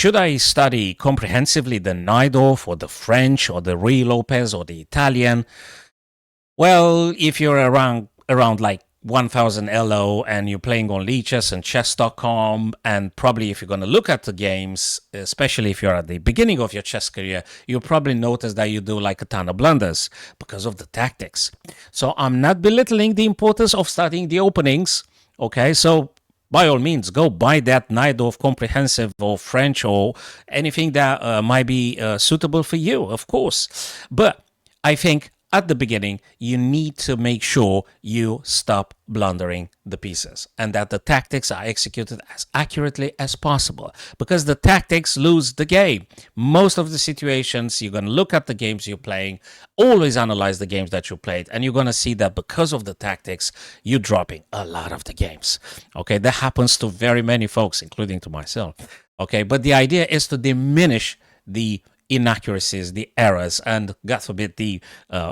Should I study comprehensively the Najdorf or the French or the Ruy Lopez or the Italian? Well, if you're around like 1000 LO and you're playing on Lichess and chess.com, and probably if you're going to look at the games, especially if you're at the beginning of your chess career, you'll probably notice that you do like a ton of blunders because of the tactics. So I'm not belittling the importance of studying the openings. Okay, so by all means, go buy that Najdorf Comprehensive or French or anything that might be suitable for you, of course. But I think at the beginning, you need to make sure you stop blundering the pieces and that the tactics are executed as accurately as possible, because the tactics lose the game. Most of the situations, you're going to look at the games you're playing, always analyze the games that you played, and you're going to see that because of the tactics, you're dropping a lot of the games. Okay, that happens to very many folks, including to myself. Okay, but the idea is to diminish the inaccuracies, the errors, and God forbid the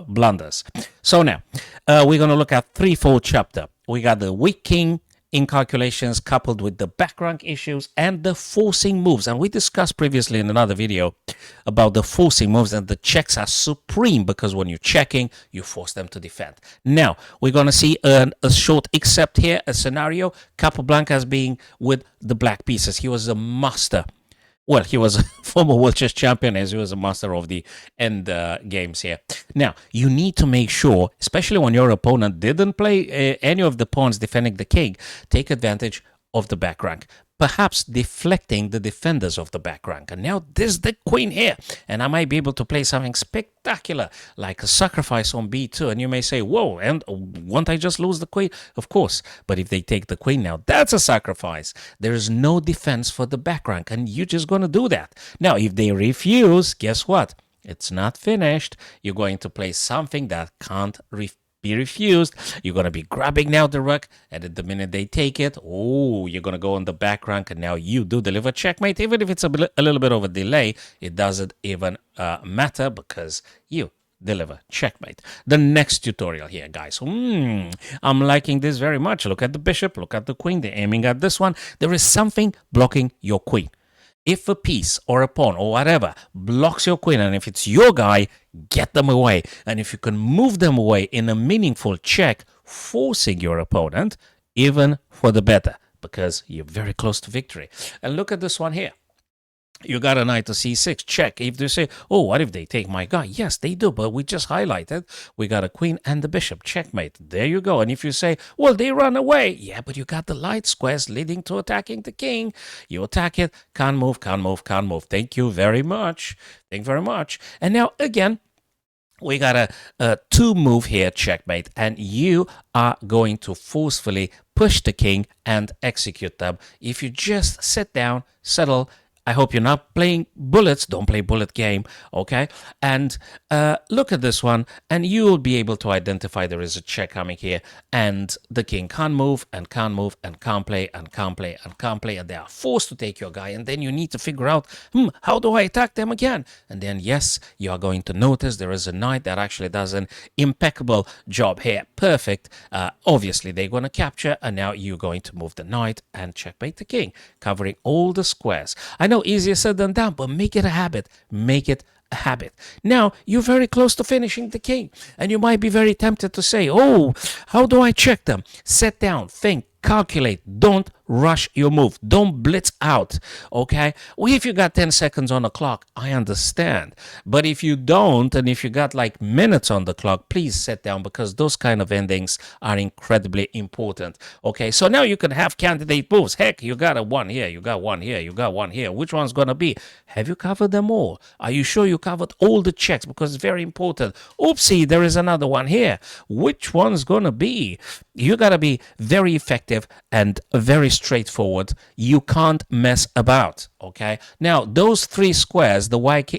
blunders. So now we're going to look at threefold chapter. We got the weak king in calculations coupled with the backrank issues and the forcing moves. And we discussed previously in another video about the forcing moves, and the checks are supreme because when you're checking, you force them to defend. Now, we're going to see a short except here, a scenario. Capablanca being with the black pieces. He was a master. Well, he was a former world chess champion, as he was a master of the end games here. Now, you need to make sure, especially when your opponent didn't play any of the pawns defending the king, take advantage of the back rank, perhaps deflecting the defenders of the back rank. And now there's the queen here, and I might be able to play something spectacular, like a sacrifice on b2. And you may say, whoa, and won't I just lose the queen? Of course, but if they take the queen now, that's a sacrifice. There is no defense for the back rank, and you're just going to do that. Now, if they refuse, guess what? It's not finished. You're going to play something that can't be refused. You're going to be grabbing now the rook, and at the minute they take it, oh, you're going to go on the back rank, and now you do deliver checkmate. Even if it's a little bit of a delay, it doesn't even matter because you deliver checkmate. The next tutorial here, guys. I'm liking this very much. Look at the bishop, look at the queen. They're aiming at this one. There is something blocking your queen. If a piece or a pawn or whatever blocks your queen, and if it's your guy, get them away. And if you can move them away in a meaningful check, forcing your opponent, even for the better, because you're very close to victory. And look at this one here. You got a knight to c6, check. If they say, oh, what if they take my guy? Yes, they do, but we just highlighted. We got a queen and the bishop, checkmate. There you go. And if you say, well, they run away. Yeah, but you got the light squares leading to attacking the king. You attack it, can't move, can't move, can't move. Thank you very much. Thank you very much. And now, again, we got a two move here, checkmate, and you are going to forcefully push the king and execute them. If you just sit down, settle, I hope you're not playing bullets. Don't play bullet game, okay? And look at this one, and you will be able to identify there is a check coming here, and the king can't move, and can't move, and can't play, and can't play, and can't play, and they are forced to take your guy, and then you need to figure out, how do I attack them again? And then, yes, you are going to notice there is a knight that actually does an impeccable job here. Perfect. Obviously, they're going to capture, and now you're going to move the knight and checkmate the king, covering all the squares. I know, easier said than done, but make it a habit. Make it a habit. Now, you're very close to finishing the king, and you might be very tempted to say, oh, how do I check them? Sit down, think, calculate. Don't rush your move. Don't blitz out, okay? Well, if you got 10 seconds on the clock, I understand. But if you don't, and if you got like minutes on the clock, please sit down, because those kind of endings are incredibly important, okay? So now you can have candidate moves. Heck, you got a one here, you got one here, you got one here. Which one's going to be? Have you covered them all? Are you sure you covered all the checks? Because it's very important. Oopsie, there is another one here. Which one's going to be? You got to be very effective and very straightforward. You can't mess about, okay? Now, those three squares, the white,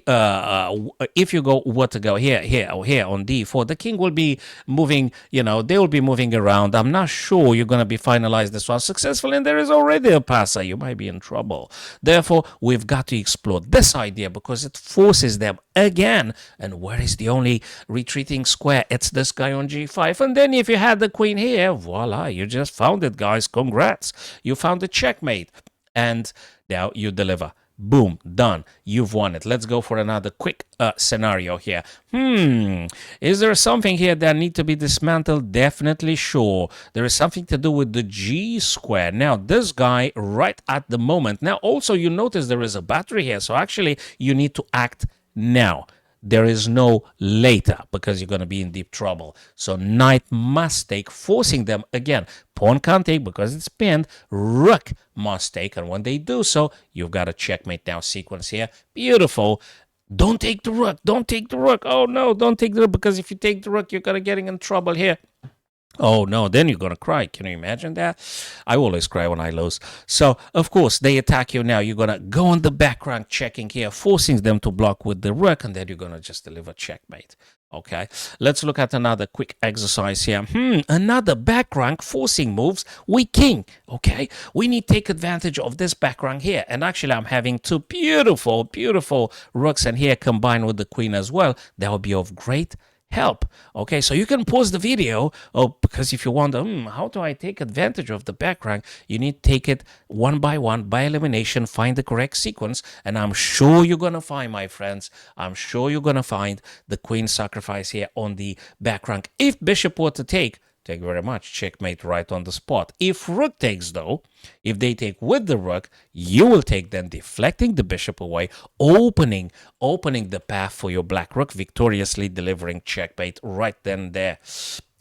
if you go, what to go here, here, or here on d4, the king will be moving, they will be moving around. I'm not sure you're going to be finalized this one successfully, and there is already a passer. You might be in trouble. Therefore, we've got to explore this idea because it forces them again. And where is the only retreating square? It's this guy on g5. And then if you had the queen here, voila, you just found it, guys. Congrats. You found the checkmate. And now you deliver Boom, done. You've won it. Let's go for another quick scenario here. Is there something here that need to be dismantled? Definitely sure. There is something to do with the G square. Now, this guy right at the moment. Now, also, you notice there is a battery here. So actually, you need to act now. There is no later because you're going to be in deep trouble. So knight must take, forcing them again. Pawn can't take because it's pinned. Rook must take. And when they do so, you've got a checkmate now sequence here. Beautiful. Don't take the rook. Don't take the rook. Oh, no, don't take the rook because if you take the rook, you're going to get in trouble here. Oh, no, then you're going to cry. Can you imagine that? I always cry when I lose. So, of course, they attack you now. You're going to go on the back rank checking here, forcing them to block with the rook, and then you're going to just deliver checkmate. Okay, let's look at another quick exercise here. Another back rank forcing moves with king. Okay, we need to take advantage of this back rank here. And actually, I'm having two beautiful, beautiful rooks, and here combined with the queen as well. That would be of great help. Okay, so you can pause the video because if you wonder, how do I take advantage of the back rank? You need to take it one by elimination, find the correct sequence, and I'm sure you're going to find, my friends, I'm sure you're going to find the queen sacrifice here on the back rank. If bishop were to take, thank you very much, checkmate right on the spot. If rook takes, though, if they take with the rook, you will take, then deflecting the bishop away, opening the path for your black rook, victoriously delivering checkmate right then and there.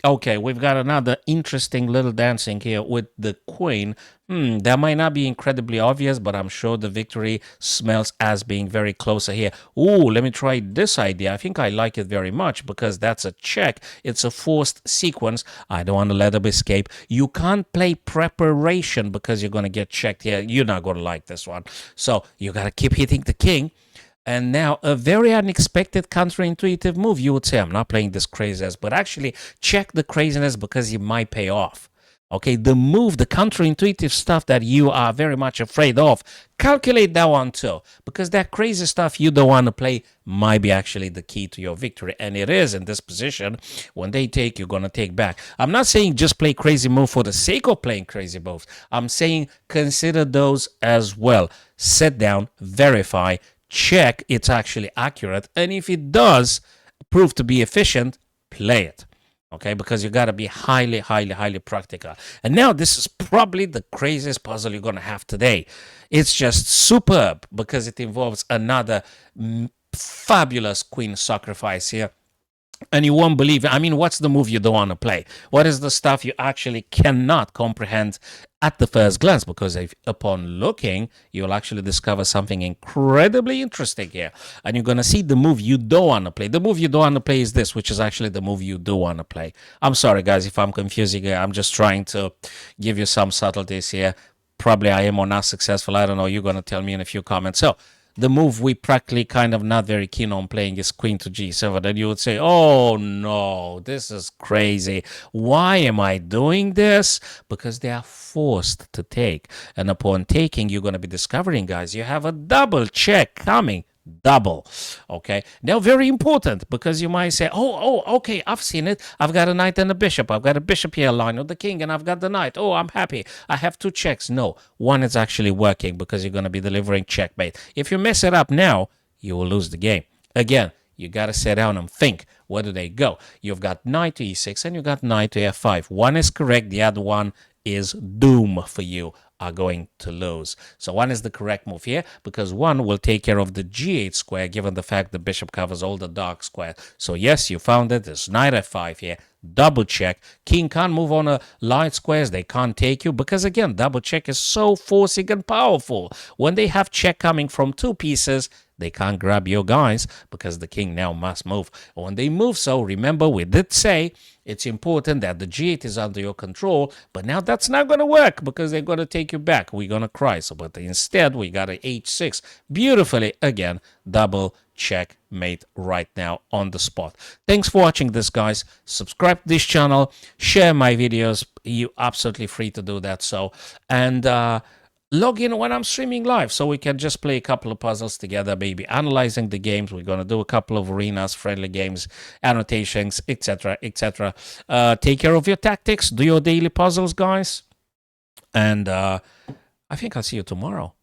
Okay, we've got another interesting little dancing here with the queen. That might not be incredibly obvious, but I'm sure the victory smells as being very closer here. Ooh, let me try this idea. I think I like it very much because that's a check. It's a forced sequence. I don't want to let them escape. You can't play preparation because you're going to get checked here. You're not going to like this one. So you got to keep hitting the king. And now a very unexpected counterintuitive move. You would say, I'm not playing this craziness, but actually check the craziness because it might pay off. Okay, the move, the counterintuitive stuff that you are very much afraid of, calculate that one too. Because that crazy stuff you don't want to play might be actually the key to your victory. And it is in this position. When they take, you're going to take back. I'm not saying just play crazy move for the sake of playing crazy moves. I'm saying consider those as well. Sit down, verify, check it's actually accurate, and if it does prove to be efficient, play it. Okay, because you got to be highly practical. And now this is probably the craziest puzzle you're going to have today. It's just superb because it involves another fabulous queen sacrifice here. And you won't believe it. I mean, what's the move you don't want to play? What is the stuff you actually cannot comprehend at the first glance? Because upon looking, you'll actually discover something incredibly interesting here. And you're going to see the move you don't want to play. The move you don't want to play is this, which is actually the move you do want to play. I'm sorry, guys, if I'm confusing you. I'm just trying to give you some subtleties here. Probably I am or not successful. I don't know. You're going to tell me in a few comments. So, the move we practically kind of not very keen on playing is queen to g7. And you would say, oh no, this is crazy. Why am I doing this? Because they are forced to take. And upon taking, you're going to be discovering, guys, you have a double check coming. Double. Okay, now very important because you might say, okay, I've seen it. I've got a knight and a bishop. I've got a bishop here aligned with the king, and I've got the knight. Oh, I'm happy. I have two checks. No, one is actually working because you're going to be delivering checkmate. If you mess it up now, you will lose the game. Again, you got to sit down and think. Where do they go? You've got knight to e6 and you got knight to f5. One is correct. The other one is doom for you. Are going to lose. So one is the correct move here because one will take care of the g8 square given the fact the bishop covers all the dark squares. So yes, you found it. There's knight f5 here. Double check. King can't move on a light squares. They can't take you because again, double check is so forcing and powerful. When they have check coming from two pieces, they can't grab your guys because the king now must move. When they move so, remember we did say it's important that the g8 is under your control, but now that's not going to work because they're going to take you back. We're going to cry. So, but instead, we got a h6. Beautifully, again, double checkmate right now on the spot. Thanks for watching this, guys. Subscribe to this channel. Share my videos. You're absolutely free to do that. So, and log in when I'm streaming live so we can just play a couple of puzzles together, maybe analyzing the games. We're going to do a couple of arenas, friendly games, annotations, etc., etc. Take care of your tactics. Do your daily puzzles, guys. And I think I'll see you tomorrow.